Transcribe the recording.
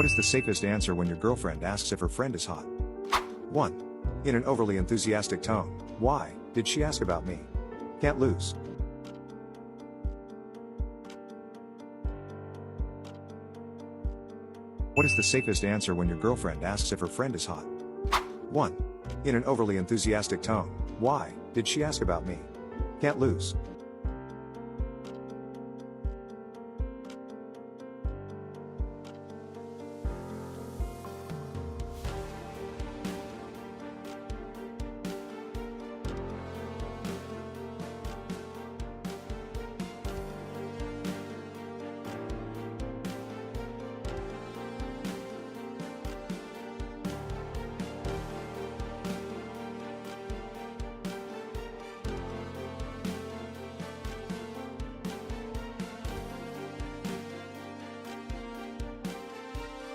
is the safest answer when your girlfriend asks if her friend is hot? 1. In an overly enthusiastic tone. Why did she ask about me? Can't lose. What is the safest answer when your girlfriend asks if her friend is hot? 1. In an overly enthusiastic tone. Why did she ask about me? Can't lose.